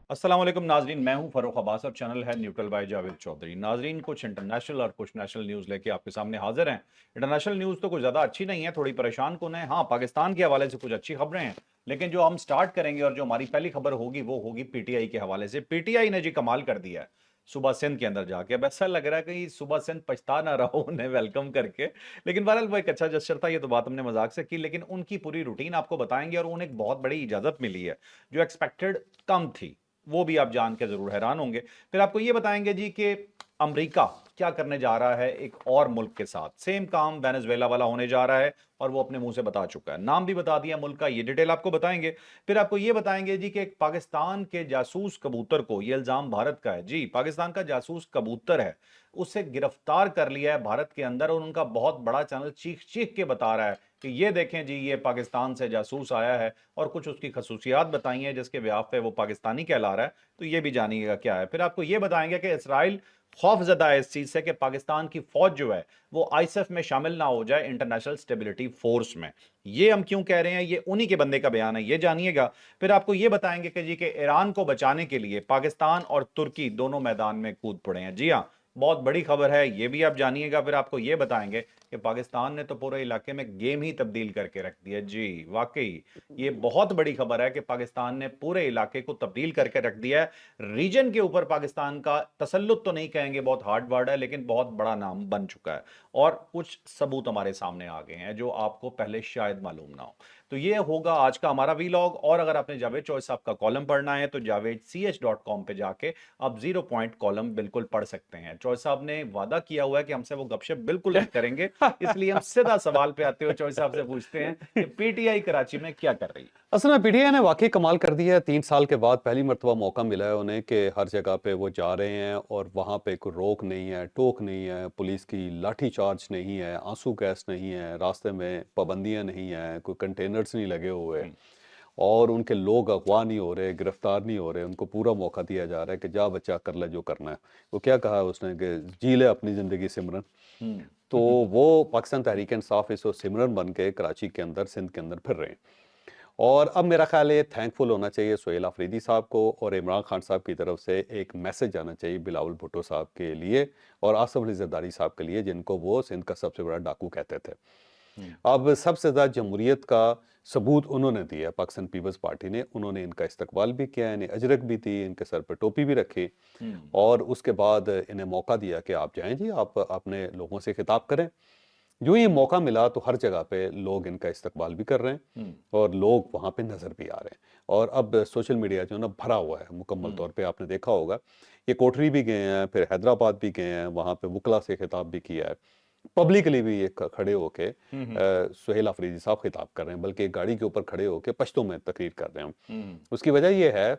अस्सलाम वालेकुम नाजरीन, मैं हूं फरूख अब्बास और चैनल है न्यूट्रल बाय जावेद चौधरी। नाजरीन, कुछ इंटरनेशनल और कुछ नेशनल न्यूज़ लेके आपके सामने हाजिर हैं। इंटरनेशनल न्यूज़ तो कुछ ज़्यादा अच्छी नहीं है, थोड़ी परेशान कुन है। हाँ, पाकिस्तान के हवाले से कुछ अच्छी खबरें हैं, लेकिन जो हम स्टार्ट करेंगे और जो हमारी पहली खबर होगी वो होगी पीटीआई के हवाले से। पीटीआई ने जी कमाल कर दिया है सुबह सिंध के अंदर जाके। अब ऐसा लग रहा है कि सुबह सिंध पछता ना रहो उन्हें वेलकम करके, लेकिन बहरहाल वो एक अच्छा जेस्चर था। ये तो बात हमने मजाक से की, लेकिन उनकी पूरी रूटीन आपको बताएंगे और उन्हें एक बहुत बड़ी इजाजत मिली है जो एक्सपेक्टेड कम थी, वो भी आप जान के जरूर हैरान होंगे। फिर आपको ये बताएंगे जी कि अमेरिका क्या करने जा रहा है एक और मुल्क के साथ। सेम काम वेनेजुएला वाला होने जा रहा है और वो अपने मुंह से बता चुका है, नाम भी बता दिया मुल्क का, ये डिटेल आपको बताएंगे। फिर आपको ये बताएंगे जी कि एक पाकिस्तान के जासूस कबूतर को, ये इल्जाम भारत का है जी, पाकिस्तान का जासूस कबूतर है, उसे गिरफ्तार कर लिया है भारत के अंदर और उनका बहुत बड़ा चैनल चीख चीख के बता रहा है कि ये देखें जी, ये पाकिस्तान से जासूस आया है और कुछ उसकी खसूसियात बताई हैं जिसके ब्याह पे वो पाकिस्तानी कहला रहा है। तो ये भी जानिएगा क्या है। फिर आपको ये बताएंगे कि इसराइल खौफजदा है इस चीज से कि पाकिस्तान की फौज जो है वो आईएसएफ में शामिल ना हो जाए, इंटरनेशनल स्टेबिलिटी फोर्स में। ये हम क्यों कह रहे हैं, ये उन्हीं के बंदे का बयान है, ये जानिएगा। फिर आपको ये बताएंगे कि जी के ईरान को बचाने के लिए पाकिस्तान और तुर्की दोनों मैदान में कूद पड़े हैं। जी हाँ, बहुत बड़ी खबर है, ये भी आप जानिएगा। फिर आपको ये बताएंगे कि पाकिस्तान ने तो पूरे इलाके में गेम ही तब्दील करके रख दिया। जी वाकई ये बहुत बड़ी खबर है कि पाकिस्तान ने पूरे इलाके को तब्दील करके रख दिया है। रीजन के ऊपर पाकिस्तान का तसल्लुत तो नहीं कहेंगे, बहुत हार्ड वर्ड है, लेकिन बहुत बड़ा नाम बन चुका है और कुछ सबूत हमारे सामने आ गए हैं जो आपको पहले शायद मालूम ना हो। तो ये होगा आज का हमारा वीलॉग। और अगर आपने जावेद चौधरी साहब का कॉलम पढ़ना है तो JavedCH.com पे जाके आप 0 पॉइंट कॉलम बिल्कुल पढ़ सकते हैं। चौधरी साहब ने वादा किया हुआ है कि हमसे वो गपशप बिल्कुल नहीं करेंगे, इसलिए हम सीधा सवाल पे आते हुए चौधरी साहब से पूछते हैं कि पीटीआई कराची में क्या कर रही है। असल में पीटीआई ने वाकई कमाल कर दिया है। 3 साल के बाद पहली मर्तबा मौका मिला है उन्हें कि हर जगह पे वो जा रहे हैं और वहाँ पे कोई रोक नहीं है, टोक नहीं है, पुलिस की लाठी चार्ज नहीं है, आंसू गैस नहीं है, रास्ते में पाबंदियाँ नहीं हैं, कोई कंटेनर्स नहीं लगे हुए और उनके लोग अगवा नहीं हो रहे, गिरफ्तार नहीं हो रहे। उनको पूरा मौका दिया जा रहा है कि जा बच्चा कर ले जो करना है। वो क्या कहा उसने कि जी ले अपनी ज़िंदगी सिमरन। तो हम्म। वो पाकिस्तान तहरीक इंसाफ इस वक्त सिमरन बन के कराची के अंदर, सिंध के अंदर फिर रहे हैं। और अब मेरा ख्याल है थैंकफुल होना चाहिए सुहेल अफरीदी साहब को और इमरान खान साहब की तरफ से एक मैसेज जाना चाहिए बिलावल भुट्टो साहब के लिए और आसफ अली जरदारी साहब के लिए, जिनको वो सिंध का सबसे बड़ा डाकू कहते थे। अब सबसे ज़्यादा जमहूरियत का सबूत उन्होंने दिया, पाकिस्तान पीपल्स पार्टी ने। उन्होंने इनका इस्तकबाल भी किया, इन्हें अजरक भी दी, इनके सर पर टोपी भी रखी हम्म। और उसके बाद इन्हें मौका दिया कि आप जाएं जी, आप अपने लोगों से खिताब करें। जो ये मौका मिला तो हर जगह पे लोग इनका इस्तकबाल भी कर रहे हैं हम्म। और लोग वहाँ पे नज़र भी आ रहे हैं। और अब सोशल मीडिया जो है ना भरा हुआ है मुकम्मल हम्म। तौर पे, आपने देखा होगा। ये कोठरी भी गए हैं, फिर हैदराबाद भी गए हैं, वहाँ पे वकला से खिताब भी किया है, पब्लिकली भी ये खड़े होके हम्म। सुहेल अफरीदी साहब खिताब कर रहे हैं, बल्कि एक गाड़ी के ऊपर खड़े होके पश्तो में तकरीर कर रहे हैं। हम्म। उसकी वजह ये है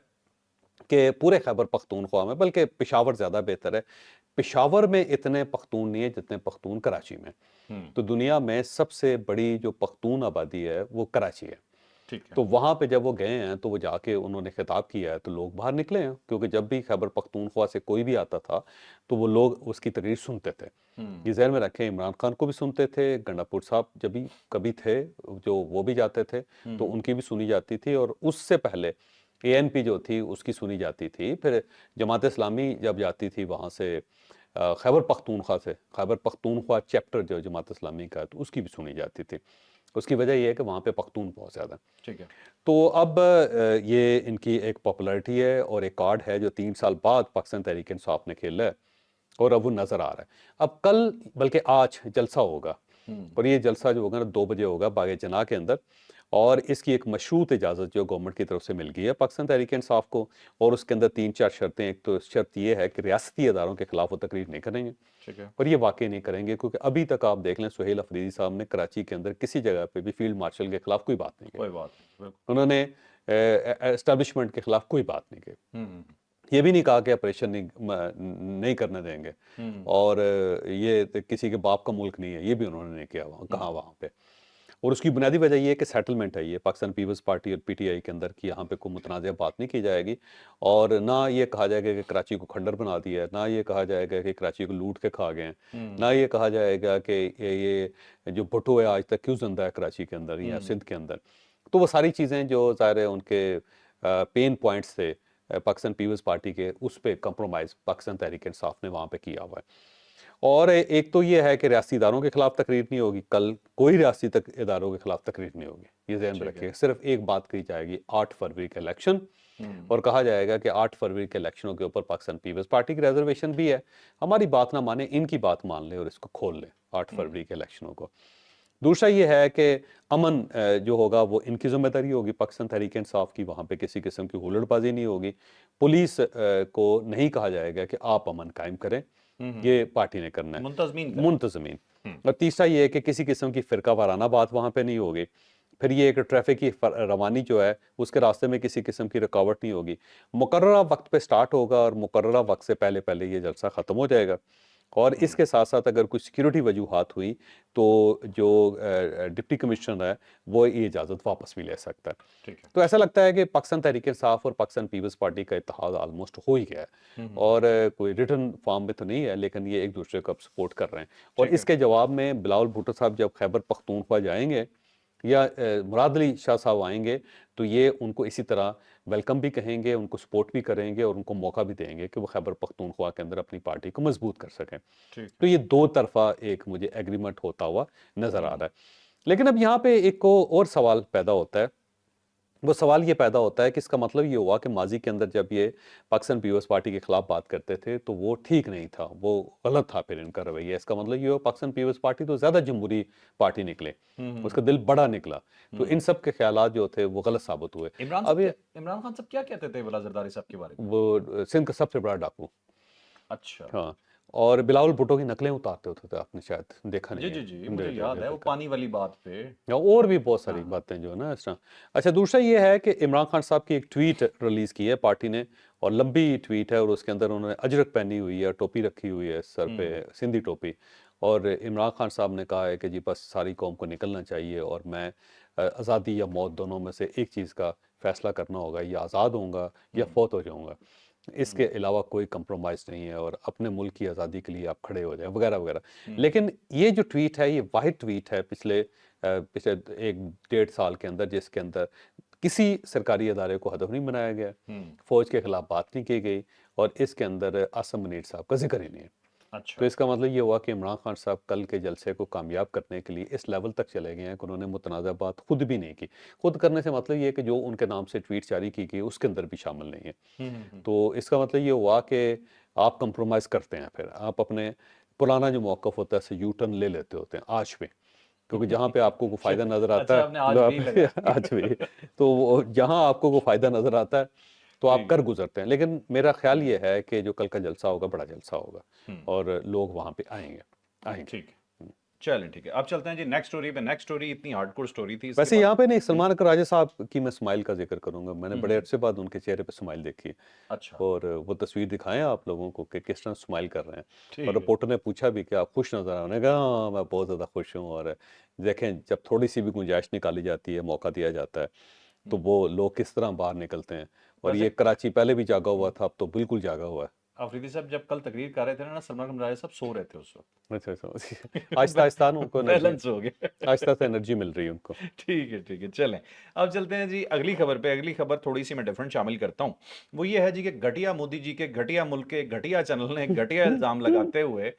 कि पूरे खैबर पख्तूनख्वा में, बल्कि पेशावर ज़्यादा बेहतर है, पेशावर में इतने पख्तून नहीं है जितने पख्तून कराची में। हम्म। तो दुनिया में सबसे बड़ी जो पख्तून आबादी है वो कराची है। ठीक है। तो वहाँ पे जब वो गए हैं तो वो जाके उन्होंने खिताब किया है तो लोग बाहर निकले हैं, क्योंकि जब भी खैबर पख्तूनख्वा से कोई भी आता था तो वो लोग उसकी तकरीर सुनते थे। हम्म। ये ज़हन में रखें, इमरान खान को भी सुनते थे, गंडापुर साहब जब भी कभी थे जो वो भी जाते थे तो हम्म। उनकी भी सुनी जाती थी, और उससे पहले एएनपी जो थी उसकी सुनी जाती थी। फिर जमात इस्लामी जब जाती थी वहाँ से खैबर पख्तूनख्वा से, खैबर पख्तूनख्वा चैप्टर जो जमात इस्लामी का है तो उसकी भी सुनी जाती थी। उसकी वजह यह है कि वहाँ पे पख्तून बहुत ज़्यादा है। ठीक है। तो अब ये इनकी एक पॉपुलैरिटी है और एक कार्ड है जो 3 साल बाद पाकिस्तान तहरीक इंसाफ ने खेला है और अब वो नज़र आ रहा है। अब कल बल्कि आज जलसा होगा हम्म। और ये जलसा जो होगा ना 2 बजे होगा बाग जना के अंदर, और इसकी एक मशरूत इजाज़त जो गवर्नमेंट की तरफ से मिल गई है पाकिस्तान तहरीक इंसाफ को। और उसके अंदर 3-4 शर्तें। एक तो शर्त ये है कि रियासती अदारों के खिलाफ वो तकरीर नहीं करेंगे, ठीक है। और ये वाकई नहीं करेंगे, क्योंकि अभी तक आप देख लें सुहेल अफरीदी साहब ने कराची के अंदर किसी जगह पे भी फील्ड मार्शल के खिलाफ कोई बात नहीं की। कोई बात नहीं, बिल्कुल। उन्होंने एस्टेब्लिशमेंट के खिलाफ कोई बात नहीं की। हम्म। ये भी नहीं कहा कि ऑपरेशन नहीं करने देंगे, हम्म। और ये तो किसी के बाप का मुल्क नहीं है, ये भी उन्होंने नहीं किया कहा वहाँ पे। और उसकी बुनियादी वजह ये है कि सेटलमेंट है ये पाकिस्तान पीपल्स पार्टी और पीटीआई के अंदर कि यहाँ पे कोई मुतनाज़ बात नहीं की जाएगी, और ना ये कहा जाएगा कि कराची को खंडर बना दिया है, ना ये कहा जाएगा कि कराची को लूट के खा गए हैं, हम्म। ना ये कहा जाएगा कि ये जो भुट्टो है आज तक क्यों जिंदा है कराची के अंदर या हम्म। सिंध के अंदर। तो वो सारी चीज़ें जो ज़ाहिर है उनके पेन पॉइंट्स थे पाकिस्तान पीपल्स पार्टी के उस पे कंप्रोमाइज़ पाकिस्तान तहरीक इंसाफ ने वहाँ पे किया हुआ है। और एक तो ये है कि रियासती इदारों के खिलाफ तकरीर नहीं होगी, कल कोई रियासती इदारों के खिलाफ तकरीर नहीं होगी, ये ध्यान में रखिएगा। सिर्फ एक बात कही जाएगी, 8 फरवरी का इलेक्शन, और कहा जाएगा कि 8 फरवरी के इलेक्शनों के ऊपर पाकिस्तान पीपल्स पार्टी की रिजर्वेशन भी है, हमारी बात ना माने, इनकी बात मान ले और इसको खोल ले 8 फरवरी के इलेक्शनों को। दूसरा ये है कि अमन जो होगा वो इनकी जिम्मेदारी होगी, पाकिस्तान तहरीक इंसाफ की, वहाँ पे किसी किस्म की हुल्लड़बाजी नहीं होगी, पुलिस को नहीं कहा जाएगा कि आप अमन कायम करें, ये पार्टी ने करना है, मुंतजमीन। और तीसरा ये है कि किसी किस्म की फ़िरका वाराना बात वहाँ पे नहीं होगी। फिर ये एक ट्रैफिक की रवानी जो है उसके रास्ते में किसी किस्म की रुकावट नहीं होगी, मुकर्ररा वक्त पे स्टार्ट होगा और मुकर्ररा वक्त से पहले पहले ये जलसा ख़त्म हो जाएगा। और इसके साथ साथ अगर कुछ सिक्योरिटी वजूहात हुई तो जो डिप्टी कमिश्नर है वो ये इजाज़त वापस भी ले सकता है। ठीक है। तो ऐसा लगता है कि पाकिस्तान तहरीक इंसाफ और पाकिस्तान पीपल्स पार्टी का इत्तेहाद ऑलमोस्ट हो ही गया है, और कोई रिटर्न फॉर्म में तो नहीं है, लेकिन ये एक दूसरे को अब सपोर्ट कर रहे हैं। और इसके जवाब में बिलावल भुट्टो साहब जब खैबर पख्तूनख्वा जाएंगे या मुराद अली शाह साहब आएंगे तो ये उनको इसी तरह वेलकम भी कहेंगे, उनको सपोर्ट भी करेंगे और उनको मौका भी देंगे कि वो खैबर पख्तूनख्वा के अंदर अपनी पार्टी को मजबूत कर सकें। तो ये दो तरफा एक मुझे एग्रीमेंट होता हुआ नजर आ रहा है। लेकिन अब यहाँ पे एक को और सवाल पैदा होता है, वो सवाल ये पैदा होता है कि इसका मतलब ये हुआ कि माजी के अंदर जब ये पाकिस्तान पीपल्स पार्टी के खिलाफ बात करते थे तो वो ठीक नहीं था, वो गलत था फिर इनका रवैया। इसका मतलब ये हुआ पाकिस्तान पीपल्स पार्टी तो ज़्यादा जमहूरी पार्टी निकले, उसका दिल बड़ा निकला, तो इन सब के ख्यालात जो थे वो गलत साबित हुए। अब ये इमरान खान साहब क्या कहते थे भला जरदारी साहब के बारे में? वो सिंध का सबसे बड़ा डाकू, अच्छा। हाँ, और बिलावल भुट्टो की नकलें उतारते होते थे, आपने शायद देखा नहीं जी है। जी जी, मुझे याद है वो पानी वाली बात पे। या और भी बहुत सारी बातें जो है ना इस तरह। अच्छा, दूसरा ये है कि इमरान खान साहब की एक ट्वीट रिलीज़ की है पार्टी ने, और लंबी ट्वीट है, और उसके अंदर उन्होंने अजरक पहनी हुई है, टोपी रखी हुई है सर पे, सिंधी टोपी, और इमरान खान साहब ने कहा है कि जी बस सारी कौम को निकलना चाहिए और मैं आज़ादी या मौत दोनों में से एक चीज़ का फैसला करना होगा, या आज़ाद होऊंगा या फौत हो जाऊंगा, इसके अलावा कोई कंप्रोमाइज़ नहीं है, और अपने मुल्क की आज़ादी के लिए आप खड़े हो जाएं वगैरह वगैरह। लेकिन ये जो ट्वीट है ये वाहिद ट्वीट है पिछले पिछले 1-1.5 साल के अंदर जिसके अंदर किसी सरकारी अदारे को हदफ नहीं बनाया गया, फौज के खिलाफ बात नहीं की गई, और इसके अंदर आसम मुनीर साहब का जिक्र ही नहीं है। अच्छा। तो इसका मतलब ये हुआ कि इमरान खान साहब कल के जलसे को कामयाब करने के लिए इस लेवल तक चले गए हैं कि उन्होंने मुतनाज़ा बात खुद भी नहीं की। खुद करने से मतलब ये है कि जो उनके नाम से ट्वीट जारी की गई उसके अंदर भी शामिल नहीं है। तो इसका मतलब ये हुआ कि आप कंप्रोमाइज़ करते हैं, फिर आप अपने पुराना जो मौक़िफ़ होता है यू टर्न ले लेते होते हैं आज पे, क्योंकि जहाँ पे आपको कोई फ़ायदा नज़र आता अच्छा, है आपने आज भी लगा आज भी, तो जहाँ आपको कोई फ़ायदा नज़र आता है तो आप कर गुजरते हैं। लेकिन मेरा ख्याल ये है कि जो कल का जलसा होगा बड़ा जलसा होगा और लोग वहाँ पे आएंगे। ठीक है, चलें ठीक है। अब चलते हैं जी नेक्स्ट स्टोरी पे। नेक्स्ट स्टोरी इतनी हार्डकोर स्टोरी थी। वैसे यहाँ पे नहीं, सलमान अख्तर राजा साहब की मैं स्माइल का जिक्र करूंगा। मैंने बड़े अरसे बाद उनके चेहरे पे स्माइल देखी, अच्छा। और वो तस्वीर दिखाएं आप लोगों को कि किस तरह स्माइल कर रहे हैं। ठीक और है। रिपोर्टर ने पूछा भी कि आप खुश नजर आ रहे हैं? कहा हाँ मैं बहुत ज़्यादा खुश हूँ। और देखें जब थोड़ी सी भी गुंजाइश निकाली जाती है, मौका दिया जाता है, तो वो लोग किस तरह बाहर निकलते हैं। और ये कराची पहले भी जागा हुआ था, अब तो बिल्कुल जागा हुआ है। अफरीदी साहब जब कल तकरीर कर रहे थे ना, सलमान खान राजा साहब सो रहे थे उस वक्त। अच्छा आहिस्ता आहिस्ता उनको बैलेंस हो गया। आहिस्ता आहिस्ता एनर्जी मिल रही है उनको। ठीक है चलें। अब चलते हैं जी अगली खबर पे। अगली खबर थोड़ी सी मैं डिफरेंट शामिल करता हूँ। वो ये है जी कि घटिया मोदी जी के घटिया मुल्क के घटिया चैनल ने घटिया इल्जाम लगाते हुए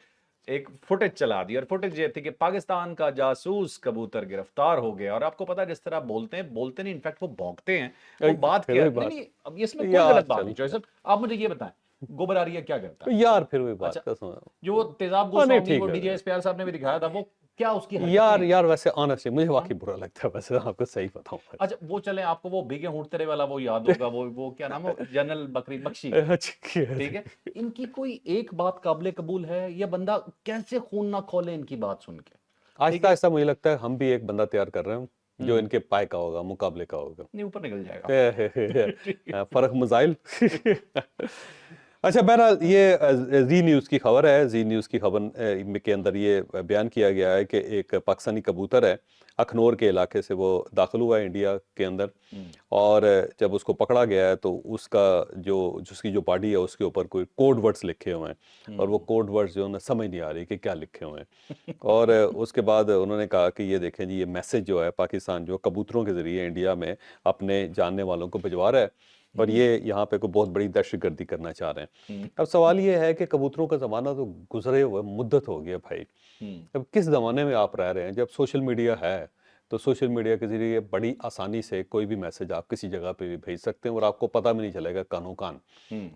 एक फुटेज चला दी, और फुटेज ये थी कि पाकिस्तान का जासूस कबूतर गिरफ्तार हो गया। और आपको पता है जिस तरह बोलते नहीं, इनफैक्ट वो भौंकते हैं। वो बात फिर क्या वही नहीं बात। नहीं, अब इसमें कोई यार गलत बात चल नहीं। चॉइस आप मुझे ये बताएं, गोबर आरिया क्या करता है? यार फिर वही बात अच्छा, का जो तेजाब हाँ नहीं गोस्वामी, वो ठीक डीजे है एसपीआर साहब ने भी दिखाया था, वो क्या उसकी हरकतें यार। हैं? यार वैसे ऑनेस्टली मुझे वाकई बुरा लगता है, वैसे आपको सही बताऊं। अच्छा वो चले, आपको वो भीगे हूट तेरे वाला वो याद होगा, वो क्या नाम है, जनरल बकरी बख्शी, ठीक है। इनकी कोई एक बात काबिल कबूल है? ये बंदा कैसे खून ना खोले इनकी बात सुन के? आहिस्ता आहिस्ता मुझे लगता है हम भी एक बंदा तैयार कर रहे हैं जो इनके पाए का होगा, मुकाबले का होगा, नहीं ऊपर निकल जाएगा। फर्क मजाइल। अच्छा बहरहाल ये जी न्यूज़ की खबर है। जी न्यूज़ की खबर के अंदर ये बयान किया गया है कि एक पाकिस्तानी कबूतर है, अखनौर के इलाके से वो दाखिल हुआ है इंडिया के अंदर, और जब उसको पकड़ा गया है तो उसका उसकी जो बॉडी है उसके ऊपर कोई कोड वर्ड्स लिखे हुए हैं, और वो कोड वर्ड्स जो है ना समझ नहीं आ रही कि क्या लिखे हुए हैं। और उसके बाद उन्होंने कहा कि ये देखें जी, ये मैसेज जो है पाकिस्तान जो कबूतरों के ज़रिए इंडिया में अपने जानने वालों को भिजवा रहा है, और ये यहाँ पे कोई बहुत बड़ी दहशतगर्दी करना चाह रहे हैं। अब सवाल ये है कि कबूतरों का ज़माना तो गुजरे हुए मुद्दत हो गया भाई। अब किस ज़माने में आप रह रहे हैं जब सोशल मीडिया है, तो सोशल मीडिया के ज़रिए बड़ी आसानी से कोई भी मैसेज आप किसी जगह पे भी भेज सकते हैं और आपको पता भी नहीं चलेगा कानो कान।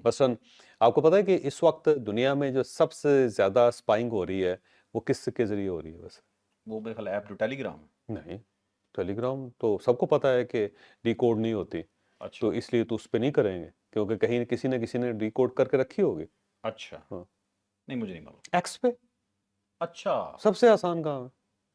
मसलन आपको पता है कि इस वक्त दुनिया में जो सबसे ज़्यादा स्पाइंग हो रही है वो किसके ज़रिए हो रही है? वैसे वो मेरे ख्याल ऐप तो टेलीग्राम। नहीं, टेलीग्राम तो सबको पता है कि डिकोड नहीं होती, अच्छा तो इसलिए तो उस पे नहीं करेंगे क्योंकि कहीं किसी ने डिकोड करके रखी होगी। अच्छा, हाँ, नहीं मुझे नहीं मालूम। एक्स पे अच्छा, सबसे आसान काम है।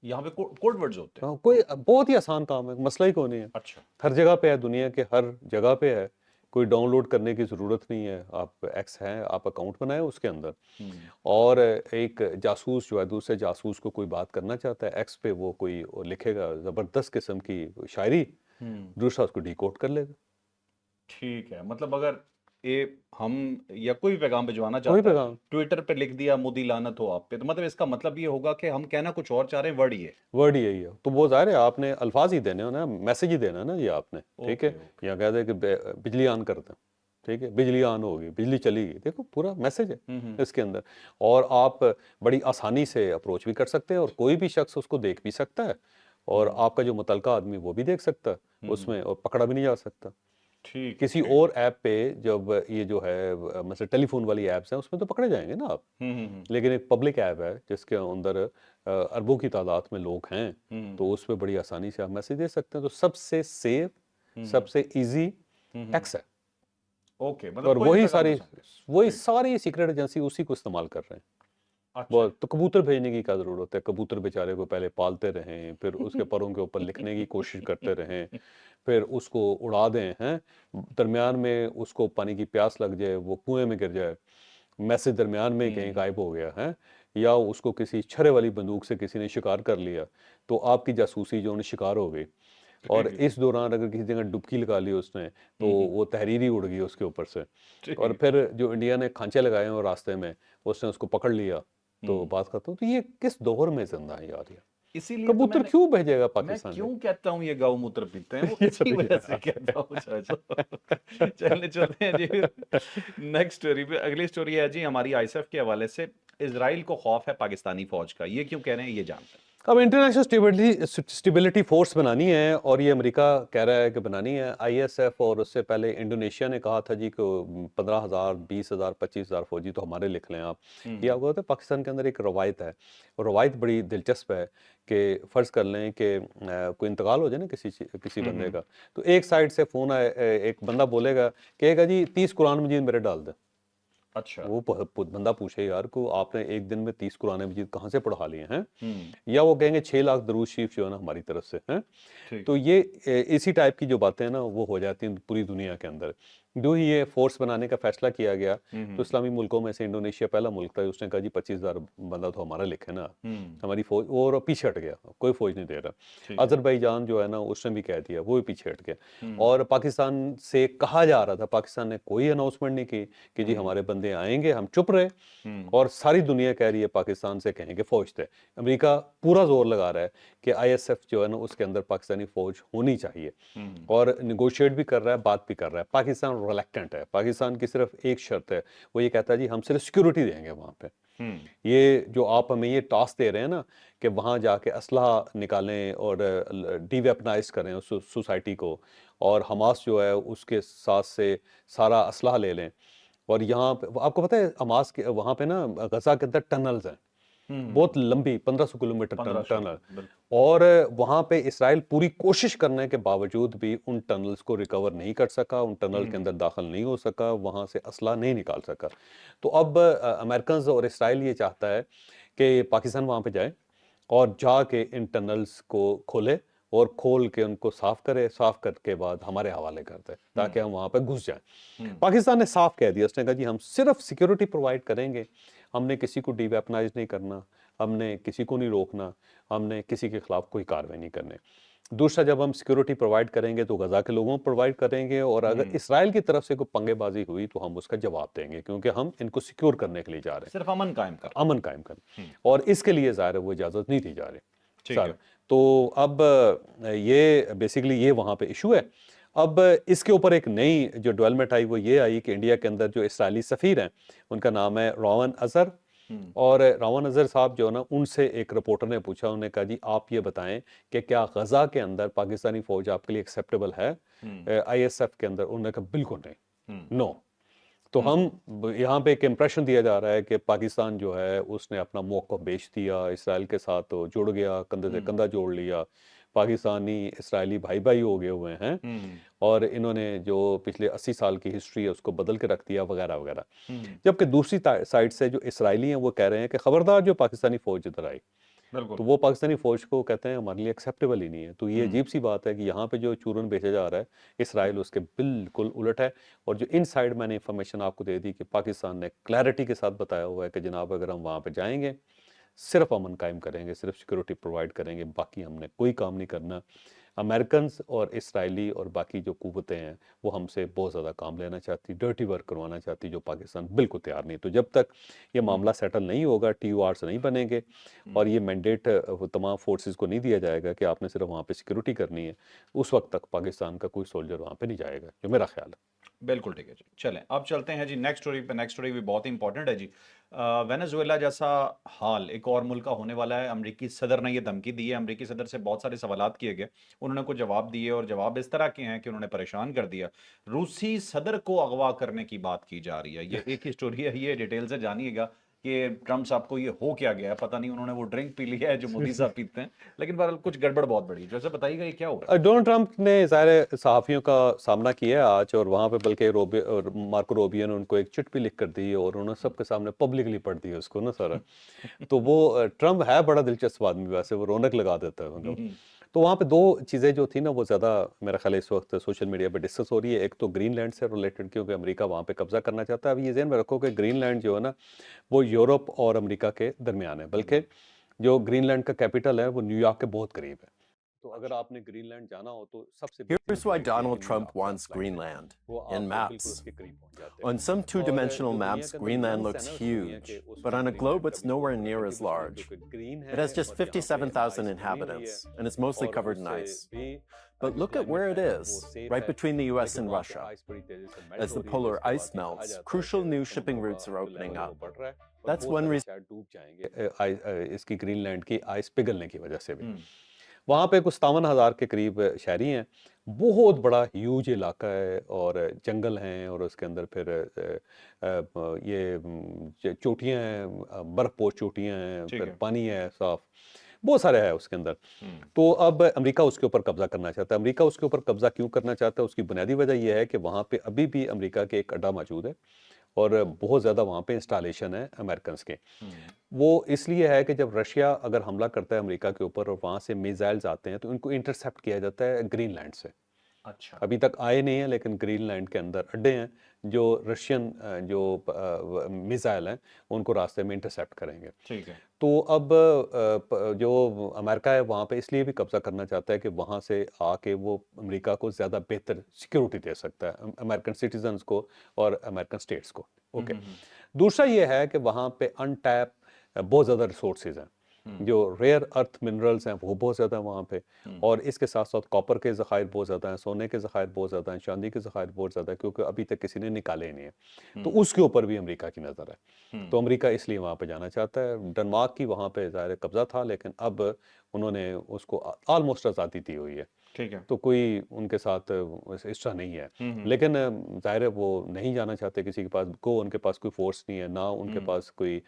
यहाँ पे कोड वर्ड्स होते हैं। हाँ, कोई बहुत ही आसान काम है, मसला ही कोई नहीं है। अच्छा, हर जगह पे है, दुनिया के हर जगह पे है, कोई डाउनलोड करने की ज़रूरत नहीं है। आप एक्स है, आप अकाउंट बनाए उसके अंदर, और एक जासूस जो है दूसरे जासूस को कोई बात करना चाहता है एक्स पे, वो कोई लिखेगा ज़बरदस्त किस्म की शायरी, दूसरा उसको डिकोड कर लेगा। ठीक है। मतलब अगर ये हम या कोई भी पैगाम भिजवाना कोई चाहता है, पैगाम, ट्विटर पे लिख दिया मोदी लानत हो आप पे, तो मतलब इसका मतलब ये होगा कि हम कहना कुछ और चाह रहे हैं, वर्ड ये। वर्ड यही है, तो वो ज़ाहिर है आपने अल्फाज ही देने हो ना, मैसेज ही देना है ना ये आपने, ठीक है। ओके या कह दे कि बिजली ऑन कर दें, ठीक है, बिजली ऑन होगी, बिजली चली गई, देखो पूरा मैसेज है इसके अंदर। और आप बड़ी आसानी से अप्रोच भी कर सकते हैं और कोई भी शख्स उसको देख भी सकता है, और आपका जो मुतलका आदमी वो भी देख सकता है उसमें, और पकड़ा भी नहीं जा सकता। ठीक किसी ठीक। और ऐप पे जब ये जो है मतलब टेलीफोन वाली ऐप्स हैं उसमें तो पकड़े जाएंगे ना आप, लेकिन एक पब्लिक ऐप है जिसके अंदर अरबों की तादाद में लोग हैं, तो उस पे बड़ी आसानी से आप मैसेज दे सकते हैं। तो सबसे सेफ, सबसे इजी एक्स है, ओके, मतलब और कोई भी पैगाम भेज सकते हैं। वही ठीक। सारी सीक्रेट एजेंसी उसी को इस्तेमाल कर रहे हैं। अच्छा बहुत, तो कबूतर भेजने की क्या ज़रूरत है? कबूतर बेचारे को पहले पालते रहें, फिर उसके परों के ऊपर लिखने की कोशिश करते रहें, फिर उसको उड़ा दें, हैं? दरमियान में उसको पानी की प्यास लग जाए, वो कुएं में गिर जाए, मैसेज दरमियान में कहीं गायब हो गया है, या उसको किसी छर्रे वाली बंदूक से किसी ने शिकार कर लिया, तो आपकी जासूसी जो है शिकार हो गई। और ठीक इस दौरान अगर किसी जगह डुबकी लगा ली उसने, तो वो तहरीर ही उड़ गई उसके ऊपर से। ठीक। और फिर जो इंडिया ने खांचे लगाए हैं और रास्ते में उसने उसको पकड़ लिया, तो बात करता हूँ, तो ये किस दौर में जिंदा है यार ये? इसीलिए तो कबूतर मैंने क्यों भेजेगा मैं पाकिस्तान क्यों में? कहता हूँ ये गौमूत्र पीते हैं, वो ये इसी तो वजह से यार। कहता हूँ चाचा। चलने चलते हैं जी नेक्स्ट स्टोरी पे। अगली स्टोरी है जी हमारी आईएसएफ के हवाले से। इजराइल को खौफ है पाकिस्तानी फौज का, ये क्यों कह रहे हैं ये जानते हैं। अब इंटरनेशनल स्टेबिलिटी फोर्स बनानी है, और ये अमेरिका कह रहा है कि बनानी है। आईएसएफ और उससे पहले इंडोनेशिया ने कहा था जी कि 15,000 20,000 25,000 फौजी तो हमारे लिख लें आप। ये आपको पता है पाकिस्तान के अंदर एक रवायत है, और रवायत बड़ी दिलचस्प है कि फ़र्ज़ कर लें कि कोई इंतकाल हो जाए ना किसी बंदे का, तो एक साइड से फ़ोन आए, एक बंदा बोलेगा, कहेगा जी 30 कुरान मजीद मेरे डाल दें। अच्छा वो बंदा पूछे यार को आपने एक दिन में 30 कुरान मजीद कहाँ से पढ़ा लिए हैं? या वो कहेंगे 6 लाख दरूद शरीफ जो है ना हमारी तरफ से हैं। ठीक। तो ये इसी टाइप की जो बातें हैं ना वो हो जाती हैं पूरी दुनिया के अंदर। जो ही ये फोर्स बनाने का फैसला किया गया, तो इस्लामी मुल्कों में से इंडोनेशिया पहला मुल्क था, उसने कहा जी 25,000 बंदा तो हमारा लिखे ना, हमारी फौज, और पीछे हट गया, कोई फौज नहीं दे रहा। अजरबैजान जो है ना उसने भी कह दिया, वो भी पीछे हट गया। और पाकिस्तान से कहा जा रहा था, पाकिस्तान ने कोई अनाउंसमेंट नहीं की कि जी हमारे बंदे आएंगे, हम चुप रहे। और सारी दुनिया कह रही है पाकिस्तान से कहेंगे फौज थे। अमेरिका पूरा जोर लगा रहा है कि आईएसएफ जो है ना उसके अंदर पाकिस्तानी फौज होनी चाहिए, और निगोशिएट भी कर रहा है, बात भी कर रहा है। पाकिस्तान रिलक्टेंट है, पाकिस्तान की सिर्फ एक शर्त है, वो ये कहता है जी हम सिर्फ सिक्योरिटी देंगे वहाँ पे। ये जो आप हमें ये टास्क दे रहे हैं ना कि वहाँ जाके असलहा निकालें और डीवेपनाइज करें उस सोसाइटी को, और हमास जो है उसके साथ से सारा असलहा ले लें। और यहाँ पे आपको पता है हमास के वहाँ पे ना गजा के अंदर टनल्स हैं, बहुत लंबी 1500 किलोमीटर 1500 टनल, और वहाँ पे इसराइल पूरी कोशिश करने के बावजूद भी उन टनल्स को रिकवर नहीं कर सका, उन टनल के अंदर दाखिल नहीं हो सका, वहाँ से असला नहीं निकाल सका। तो अब अमेरिकन और इसराइल ये चाहता है कि पाकिस्तान वहाँ पे जाए और जाके इन टनल्स को खोले और खोल के उनको साफ करे, साफ करके बाद हमारे हवाले कर दे ताकि हम वहाँ पे घुस जाएं। पाकिस्तान ने साफ कह दिया, उसने कहा जी हम सिर्फ सिक्योरिटी प्रोवाइड करेंगे, हमने किसी को डीवेपनाइज नहीं करना, ہم نے کسی کو نہیں روکنا، ہم نے کسی کے خلاف کوئی کارروائی نہیں کرنے۔ دوسرا، جب ہم سیکیورٹی پرووائڈ کریں گے تو غزہ کے لوگوں کو پرووائڈ کریں گے، اور اگر اسرائیل کی طرف سے کوئی پنگے بازی ہوئی تو ہم اس کا جواب دیں گے، کیونکہ ہم ان کو سیکیور کرنے کے لیے جا رہے ہیں، صرف امن قائم کر امن قائم کریں، اور اس کے لیے ظاہر ہے وہ اجازت نہیں دی جا رہی ٹھیک سر۔ ہے تو اب یہ بیسیکلی یہ وہاں پہ ایشو ہے۔ اب اس کے اوپر ایک نئی جو ڈیولپمنٹ آئی وہ یہ آئی کہ انڈیا کے اندر جو اسرائیلی سفیر ہیں ان کا نام ہے روان اظہر، اور روان اظہر صاحب جو ہے نا، ان سے ایک رپورٹر نے پوچھا، انہوں نے کہا جی آپ یہ بتائیں کہ کیا غزہ کے اندر پاکستانی فوج آپ کے لیے ایکسیپٹیبل ہے آئی ایس ایف کے اندر؟ انہوں نے کہا بالکل نہیں، نو۔ تو ہم یہاں پہ ایک امپریشن دیا جا رہا ہے کہ پاکستان جو ہے اس نے اپنا موقف بیچ دیا، اسرائیل کے ساتھ جڑ گیا، کندھے سے کندھا جوڑ لیا، پاکستانی اسرائیلی بھائی بھائی ہو گئے ہوئے ہیں، اور انہوں نے جو پچھلے 80 سال کی ہسٹری ہے اس کو بدل کے رکھ دیا وغیرہ وغیرہ۔ جبکہ دوسری سائڈ سے جو اسرائیلی ہیں وہ کہہ رہے ہیں کہ خبردار جو پاکستانی فوج ادھر آئی، تو وہ پاکستانی فوج کو کہتے ہیں ہمارے لیے ایکسیپٹیبل ہی نہیں ہے۔ تو یہ عجیب سی بات ہے کہ یہاں پہ جو چورن بیچا جا رہا ہے اسرائیل اس کے بالکل الٹ ہے۔ اور جو ان سائڈ میں نے انفارمیشن آپ کو دے دی کہ پاکستان نے کلیئرٹی کے ساتھ بتایا ہوا ہے کہ جناب اگر ہم وہاں پہ جائیں گے صرف امن قائم کریں گے، صرف سیکورٹی پرووائڈ کریں گے، باقی ہم نے کوئی کام نہیں کرنا۔ امریکنز اور اسرائیلی اور باقی جو قوتیں ہیں وہ ہم سے بہت زیادہ کام لینا چاہتی، ڈرٹی ورک کروانا چاہتی، جو پاکستان بالکل تیار نہیں۔ تو جب تک یہ معاملہ سیٹل نہیں ہوگا، ٹی او آرز نہیں بنیں گے، اور یہ مینڈیٹ تمام فورسز کو نہیں دیا جائے گا کہ آپ نے صرف وہاں پہ سیکورٹی کرنی ہے، اس وقت تک پاکستان کا کوئی سولجر وہاں پہ نہیں جائے گا، جو میرا خیال ہے۔ بالکل ٹھیک ہے جی، چلیں اب چلتے ہیں جی نیکسٹ سٹوری پہ۔ نیکسٹ سٹوری بھی بہت ہی امپورٹنٹ ہے جی۔ وینزویلا جیسا حال ایک اور ملک کا ہونے والا ہے۔ امریکی صدر نے یہ دھمکی دی ہے، امریکی صدر سے بہت سارے سوالات کیے گئے، انہوں نے کچھ جواب دیے، اور جواب اس طرح کے ہیں کہ انہوں نے پریشان کر دیا۔ روسی صدر کو اغوا کرنے کی بات کی جا رہی ہے، یہ ایک ہی سٹوری ہے، یہ ڈیٹیل سے جانیے گا کہ ٹرمپ صاحب کو یہ ہو کیا گیا ہے۔ پتہ نہیں انہوں نے وہ ڈرنک پی لیا ہے جو مودی صاحب پیتے ہیں، لیکن بہرحال کچھ گڑبڑ بہت بڑی ہے۔ جیسے بتائیے گا یہ کیا ہو رہا ہے؟ ڈونلڈ ٹرمپ نے ظاہر صحافیوں کا سامنا کیا ہے آج، اور وہاں پہ بلکہ مارکو روبیو نے ان کو ایک چٹ بھی لکھ کر دی، اور انہوں نے سب کے سامنے پبلکلی پڑھ دی اس کو نا سارا۔ تو وہ ٹرمپ ہے بڑا دلچسپ آدمی، ویسے وہ رونق لگا دیتا ہے مطلب۔ تو وہاں پہ دو چیزیں جو تھیں نا وہ زیادہ میرا خیال ہے اس وقت سوشل میڈیا پہ ڈسکس ہو رہی ہے۔ ایک تو گرین لینڈ سے ریلیٹڈ، کیونکہ امریکہ وہاں پہ قبضہ کرنا چاہتا ہے۔ اب یہ ذہن میں رکھو کہ گرین لینڈ جو ہے نا وہ یورپ اور امریکہ کے درمیان ہے، بلکہ جو گرین لینڈ کا کیپٹل ہے وہ نیو یارک کے بہت قریب ہے۔ تو اگر آپ نے گرین لینڈ جانا ہو تو سب سے Here's why Donald Trump wants Greenland in maps. On some two-dimensional maps, Greenland looks huge, but on a globe it's nowhere near as large. It has just 57,000 inhabitants, and it's mostly covered in ice. But look at where it is, right between the US and Russia. As the polar ice melts, crucial new shipping routes are opening up. That's one reason. اس کی green land کی ice پگھلنے کی وجہ سے بھی وہاں پہ کچھ 57,000 کے قریب شہری ہیں، بہت بڑا ہیوج علاقہ ہے، اور جنگل ہیں، اور اس کے اندر پھر یہ چوٹیاں ہیں، برف پوش چوٹیاں ہیں، پھر پانی ہے صاف، بہت سارے ہے اس کے اندر۔ تو اب امریکہ اس کے اوپر قبضہ کرنا چاہتا ہے۔ امریکہ اس کے اوپر قبضہ کیوں کرنا چاہتا ہے؟ اس کی بنیادی وجہ یہ ہے کہ وہاں پہ ابھی بھی امریکہ کے ایک اڈا موجود ہے، اور بہت زیادہ وہاں پہ انسٹالیشن ہے امریکنز کے۔ وہ اس لیے ہے کہ جب رشیا اگر حملہ کرتا ہے امریکہ کے اوپر اور وہاں سے میزائلز آتے ہیں تو ان کو انٹرسیپٹ کیا جاتا ہے گرین لینڈ سے۔ اچھا، ابھی تک آئے نہیں ہیں، لیکن گرین لینڈ کے اندر اڈے ہیں جو رشین جو میزائل ہیں ان کو راستے میں انٹرسیپٹ کریں گے۔ ٹھیک ہے۔ تو اب جو امریکہ ہے وہاں پہ اس لیے بھی قبضہ کرنا چاہتا ہے کہ وہاں سے آ کے وہ امریکہ کو زیادہ بہتر سیکیورٹی دے سکتا ہے، امریکن سٹیزنز کو اور امریکن سٹیٹس کو۔ اوکے، دوسرا یہ ہے کہ وہاں پہ ان ٹیپ بہت زیادہ ریسورسز ہیں، جو ریئر ارتھ منرلز ہیں وہ بہت زیادہ ہیں وہاں پہ، اور اس کے ساتھ ساتھ کاپر کے ذخائر بہت زیادہ ہیں، سونے کے ذخائر بہت زیادہ ہیں، چاندی کے ذخائر بہت زیادہ ہیں، کیونکہ ابھی تک کسی نے نکالے نہیں ہیں۔ تو اس کے اوپر بھی امریکہ کی نظر ہے، تو امریکہ اس لیے وہاں پہ جانا چاہتا ہے۔ ڈنمارک کی وہاں پہ ظاہر قبضہ تھا، لیکن اب انہوں نے اس کو آلموسٹ آزادی دی ہوئی ہے، ٹھیک ہے۔ تو کوئی ان کے ساتھ اس طرح نہیں ہے۔ لیکن ظاہر ہے وہ نہیں جانا چاہتے کسی کے پاس، ان کے پاس کوئی فورس نہیں ہے، نہ ان کے پاس کوئی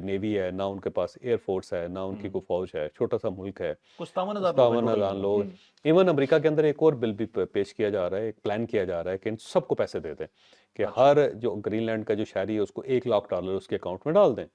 نیوی ہے، نہ ان کے پاس ایئر فورس ہے، نہ ان کی کوئی فوج ہے، چھوٹا سا ملک ہے، 57,000 لوگ۔ ایون امریکہ کے اندر ایک اور بل بھی پیش کیا جا رہا ہے، ایک پلان کیا جا رہا ہے کہ ان سب کو پیسے دے دیں، کہ ہر جو گرین لینڈ کا جو شہری ہے اس کو $1,00,000 اس کے اکاؤنٹ میں ڈال دیں،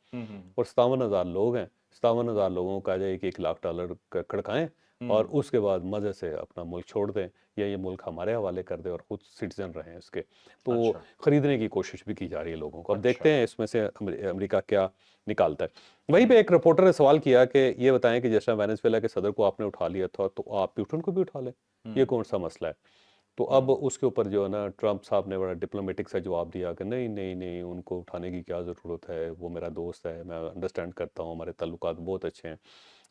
اور 57,000 لوگ ہیں، 57,000 لوگوں کا جو $1,00,000 کھڑکائیں اور اس کے بعد مزے سے اپنا ملک چھوڑ دیں یا یہ ملک ہمارے حوالے کر دیں اور خود سٹیزن رہیں اس کے. تو خریدنے کی کوشش بھی کی جا رہی ہے لوگوں کو. اب دیکھتے ہیں اس میں سے امریکہ کیا نکالتا ہے. وہیں پہ ایک رپورٹر نے سوال کیا کہ یہ بتائیں کہ جس طرح وینزویلا کے صدر کو آپ نے اٹھا لیا تھا تو آپ پیوٹن کو بھی اٹھا لیں, یہ کون سا مسئلہ ہے؟ تو اب اس کے اوپر جو ہے نا ٹرمپ صاحب نے بڑا ڈپلومیٹک سا جواب دیا کہ نہیں نہیں نہیں, ان کو اٹھانے کی کیا ضرورت ہے, وہ میرا دوست ہے, میں انڈرسٹینڈ کرتا ہوں, ہمارے تعلقات بہت اچھے ہیں,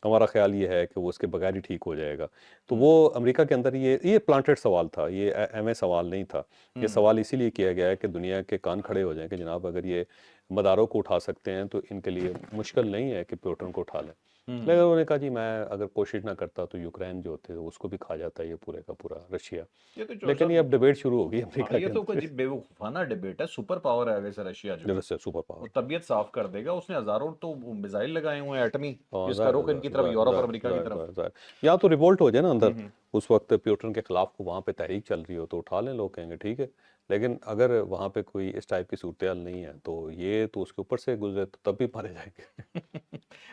ہمارا خیال یہ ہے کہ وہ اس کے بغیر ہی ٹھیک ہو جائے گا. تو وہ امریکہ کے اندر یہ پلانٹڈ سوال تھا, یہ ایم اے سوال نہیں تھا. یہ سوال اسی لیے کیا گیا ہے کہ دنیا کے کان کھڑے ہو جائیں کہ جناب اگر یہ مداروں کو اٹھا سکتے ہیں تو ان کے لیے مشکل نہیں ہے کہ پیوٹن کو اٹھا لیں. لیکن انہوں نے کہا جی میں اگر کوشش نہ کرتا تو یوکرین جو تھے اس کو بھی کھا جاتا ہے یہ پورے کا پورا رشیا. لیکن یہ اب ڈیبیٹ شروع ہوگی امریکہ یہ تو کوئی بے وقوفانہ ڈیبیٹ ہے. سپر پاور ہے ویسے رشیا جو سپر پاور, وہ طبیعت صاف کر دے گا. اس نے ہزاروں تو میزائل لگائے ہوئے ہیں ایٹمی, جس کا رخ ان کی طرف یورپ اور امریکہ کی طرف. یا تو ریوولٹ ہو جائے نا اندر, اس وقت پیوٹن کے خلاف کو وہاں پہ تحریک چل رہی ہو تو اٹھا لیں, لوگ کہیں گے ٹھیک ہے. لیکن اگر وہاں پہ کوئی اس ٹائپ کی صورتحال نہیں ہے تو یہ تو اس کے اوپر سے گزرے تو تب بھی مارے جائیں گے.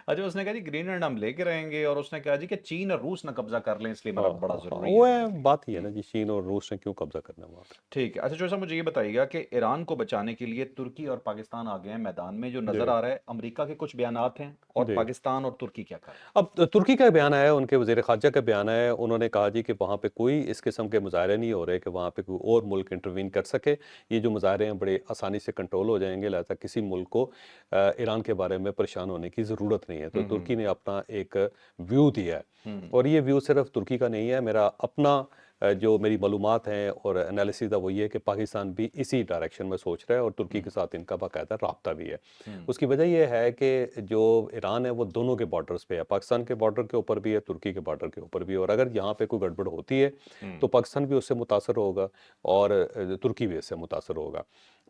اچھا, اس نے کہا جی گرین لینڈ ہم لے کے رہیں گے, اور اس نے کہا جی کہ چین اور روس نہ قبضہ کر لیں, اس لیے میرا بڑا ضروری وہ ہے. بات ہی ہے نا جی, چین اور روس نے کیوں قبضہ کرنا ہے وہاں پہ. ٹھیک ہے. اچھا جو صاحب مجھے یہ بتائیے گا کہ ایران کو بچانے کے لیے ترکی اور پاکستان آ گئے ہیں میدان میں, جو نظر آ رہا ہے امریکہ کے کچھ بیانات ہیں, اور پاکستان اور ترکی کیا کر رہے ہیں؟ اب ترکی کا بیان آیا, ان کے وزیر خارجہ کا بیان آیا, انہوں نے کہا جی کہ وہاں پہ کوئی اس قسم کے مظاہرے نہیں ہو رہے کہ وہاں پہ کوئی اور ملک انٹروین کر سکے. یہ جو مظاہرے ہیں بڑے آسانی سے کنٹرول ہو جائیں گے, لہذا کسی ملک کو ایران کے بارے میں پریشان ہونے کی ضرورت نہیں ہے. تو ترکی نے اپنا ایک ویو دیا ہے, اور یہ ویو صرف ترکی کا نہیں ہے, میرا اپنا جو میری معلومات ہیں اور انالیسز ہے وہ یہ ہے کہ پاکستان بھی اسی ڈائریکشن میں سوچ رہا ہے, اور ترکی کے ساتھ ان کا باقاعدہ رابطہ بھی ہے. اس کی وجہ یہ ہے کہ جو ایران ہے وہ دونوں کے بارڈرز پہ ہے, پاکستان کے بارڈر کے اوپر بھی ہے, ترکی کے بارڈر کے اوپر بھی ہے, اور اگر یہاں پہ کوئی گڑبڑ ہوتی ہے تو پاکستان بھی اس سے متاثر ہوگا اور ترکی بھی اس سے متاثر ہوگا.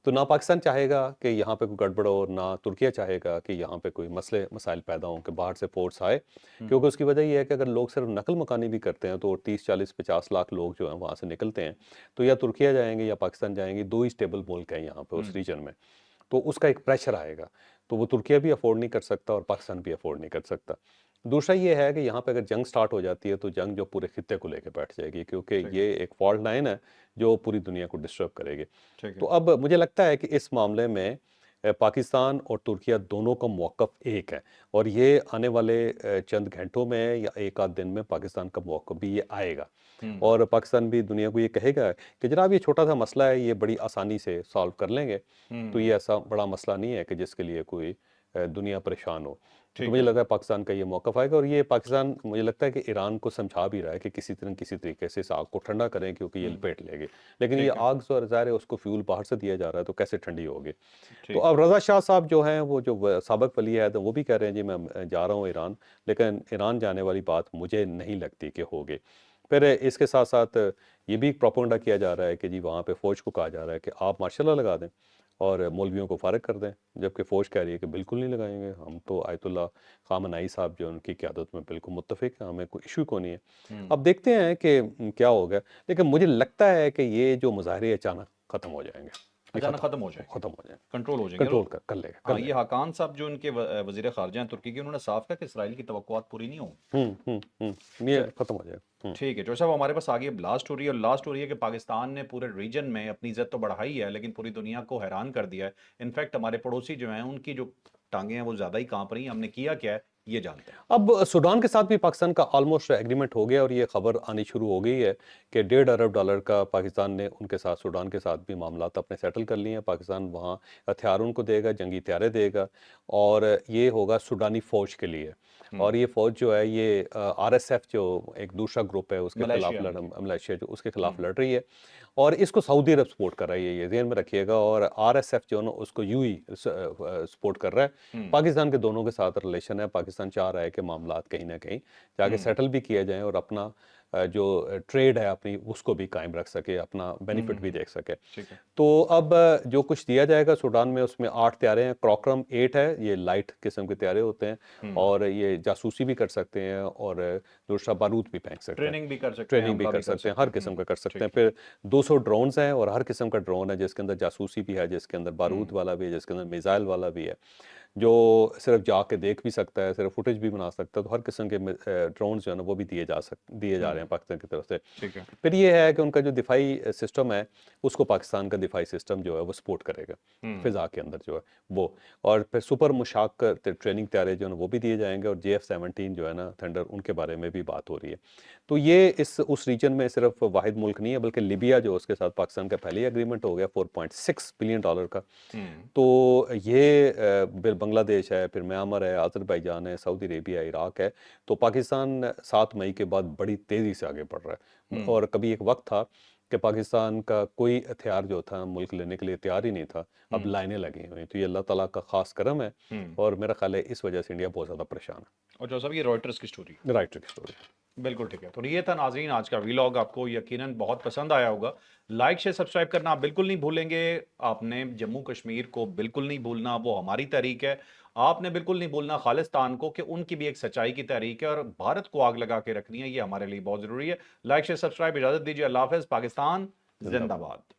تو نہ پاکستان چاہے گا کہ یہاں پہ کوئی گڑبڑ ہو, نہ ترکیہ چاہے گا کہ یہاں پہ کوئی مسائل پیدا ہوں کہ باہر سے فورس آئے, کیونکہ اس کی وجہ یہ ہے کہ اگر لوگ صرف نقل مکانی بھی کرتے ہیں تو 30-40-50 لاکھ لوگ جو ہیں وہاں سے نکلتے ہیں, تو یا ترکیہ جائیں گے یا پاکستان جائیں گے, دو ہی سٹیبل ملک ہیں یہاں پہ اس ریجن میں. تو اس کا ایک پریشر آئے گا, تو وہ ترکیہ بھی افورڈ نہیں کر سکتا اور پاکستان بھی افورڈ نہیں کر سکتا. دوسرا یہ ہے کہ یہاں پہ اگر جنگ سٹارٹ ہو جاتی ہے تو جنگ جو پورے خطے کو لے کے بیٹھ جائے گی, کیونکہ یہ ایک فالٹ لائن ہے جو پوری دنیا کو ڈسٹرب کرے گی. تو اب مجھے لگتا ہے کہ اس معاملے میں پاکستان اور ترکیہ دونوں کا موقف ایک ہے, اور یہ آنے والے چند گھنٹوں میں یا ایک آدھ دن میں پاکستان کا موقف بھی یہ آئے گا, اور پاکستان بھی دنیا کو یہ کہے گا کہ جناب یہ چھوٹا سا مسئلہ ہے, یہ بڑی آسانی سے سالو کر لیں گے, تو یہ ایسا بڑا مسئلہ نہیں ہے کہ جس کے لیے کوئی دنیا پریشان ہو. تو مجھے لگتا ہے پاکستان کا یہ موقف آئے گا, اور یہ پاکستان مجھے لگتا ہے کہ ایران کو سمجھا بھی رہا ہے کہ کسی طریقے سے اس آگ کو ٹھنڈا کریں, کیونکہ یہ لپیٹ لے گی. لیکن یہ آگ جو ظاہر ہے اس کو فیول باہر سے دیا جا رہا ہے, تو کیسے ٹھنڈی ہوگی. تو اب رضا شاہ صاحب جو ہیں, وہ جو سابق ولی عہد ہیں, وہ بھی کہہ رہے ہیں جی میں جا رہا ہوں ایران, لیکن ایران جانے والی بات مجھے نہیں لگتی کہ ہوگی. پھر اس کے ساتھ ساتھ یہ بھی پروپیگنڈا کیا جا رہا ہے کہ جی وہاں پہ فوج کو کہا جا رہا ہے کہ آپ مارشل لا لگا دیں اور مولویوں کو فارغ کر دیں, جبکہ فوج کہہ رہی ہے کہ بالکل نہیں لگائیں گے, ہم تو آیت اللہ خامنائی صاحب جو ان کی قیادت میں بالکل متفق ہیں, ہمیں کوئی ایشو کو نہیں ہے. اب دیکھتے ہیں کہ کیا ہوگا, لیکن مجھے لگتا ہے کہ یہ جو مظاہرے اچانک ختم ہو جائیں گے, اچانک ختم ہو جائے, کنٹرول ہو جائیں گے, کنٹرول کر لے گا. ہاں, یہ حقان صاحب جو ان کے وزیر خارجہ ہیں ترکی کے, انہوں نے صاف کہا کہ اسرائیل کی توقعات پوری نہیں ہوں, یہ ختم ہو جائے گا. ٹھیک ہے جو صاحب, ہمارے پاس آگے لاسٹ ہو رہی ہے, اور لاسٹ ہو رہی ہے کہ پاکستان نے پورے ریجن میں اپنی عزت تو بڑھائی ہے لیکن پوری دنیا کو حیران کر دیا ہے. انفیکٹ ہمارے پڑوسی جو ہیں ان کی جو ٹانگیں ہیں وہ زیادہ ہی کانپ رہی ہیں. ہم نے کیا کیا ہے یہ جانتے ہیں. اب سوڈان کے ساتھ بھی پاکستان کا آلموسٹ ایگریمنٹ ہو گیا, اور یہ خبر آنی شروع ہو گئی ہے کہ $1.5 ارب کا پاکستان نے ان کے ساتھ, سوڈان کے ساتھ بھی معاملات اپنے سیٹل کر لیے ہیں. پاکستان وہاں ہتھیار ان کو دے گا, جنگی طیارے دے گا, اور یہ ہوگا سوڈانی فوج کے لیے. اور یہ فوج جو ہے یہ RSF جو ایک دوسرا گروپ ہے اس کے خلاف ملیشیا جو اس کے خلاف لڑ رہی ہے, اور اس کو سعودی عرب سپورٹ کر رہا ہے, یہ ذہن میں رکھیے گا. اور RSF جو ہے نا اس کو UAE سپورٹ کر رہا ہے. پاکستان کے دونوں کے ساتھ ریلیشن ہے, پاکستان چاہ رہا ہے کہ معاملات کہیں نہ کہیں جا کے سیٹل بھی کیا جائیں, اور اپنا جو ٹریڈ ہے اپنی اس کو بھی قائم رکھ سکے, اپنا بینیفٹ بھی دیکھ سکے. تو اب جو کچھ دیا جائے گا سوڈان میں, اس میں 8 طیارے ہیں, کراکرم 8 ہے, یہ لائٹ قسم کے طیارے ہوتے ہیں, اور یہ جاسوسی بھی کر سکتے ہیں, اور دوسرا بارود بھی پھینک سکتے ہیں, ٹریننگ بھی کر سکتے ہیں, ہر قسم کا کر سکتے ہیں. پھر 200 ڈرونز ہیں, اور ہر قسم کا ڈرون ہے جس کے اندر جاسوسی بھی ہے, جس کے اندر بارود والا بھی ہے, جس کے اندر میزائل والا بھی ہے. جو صرف جا کے دیکھ بھی سکتا ہے, صرف فوٹیج بھی بنا سکتا ہے, تو ہر قسم کے ڈرونز جو ہے نا وہ بھی دیے جا رہے ہیں پاکستان کی طرف سے. ٹھیک ہے. پھر یہ ہے کہ ان کا جو دفاعی سسٹم ہے اس کو پاکستان کا دفاعی سسٹم جو ہے وہ سپورٹ کرے گا فضا کے اندر جو ہے وہ, اور پھر سپر مشاق ٹریننگ طیارے جو ہے نا وہ بھی دیے جائیں گے, اور JF-17 جو ہے نا تھنڈر, ان کے بارے میں بھی بات ہو رہی ہے. تو یہ اس ریجن میں صرف واحد ملک نہیں ہے, بلکہ لیبیا جو اس کے ساتھ پاکستان کا پہلے ہی اگریمنٹ ہو گیا $4.6 بلین کا. تو یہ بنگلہ دیش ہے, پھر میانمار ہے, آذربائیجان ہے, سعودی عربیہ ہے, عراق ہے. تو پاکستان 7 مئی کے بعد بڑی تیزی سے آگے بڑھ رہا ہے. اور کبھی ایک وقت تھا کہ پاکستان کا کوئی ہتھیار جو تھا ملک لینے کے لیے تیار ہی نہیں تھا, اب لائنیں لگی ہوئی. تو یہ اللہ تعالیٰ کا خاص کرم ہے, اور میرا خیال ہے اس وجہ سے انڈیا بہت زیادہ پریشان ہے. اور جو سب یہ رائٹرز کی سٹوری, رائٹ کی سٹوری. بالکل ٹھیک ہے. تو یہ تھا ناظرین آج کا ویلاگ, آپ کو یقیناً بہت پسند آیا ہوگا. لائک شیئر سبسکرائب کرنا آپ بالکل نہیں بھولیں گے. آپ نے جموں کشمیر کو بالکل نہیں بھولنا, وہ ہماری تحریک ہے. آپ نے بالکل نہیں بھولنا خالصتان کو, کہ ان کی بھی ایک سچائی کی تحریک ہے, اور بھارت کو آگ لگا کے رکھنی ہے, یہ ہمارے لیے بہت ضروری ہے. لائک شیئر سبسکرائب, اجازت دیجیے, اللہ حافظ. پاکستان زندہ باد.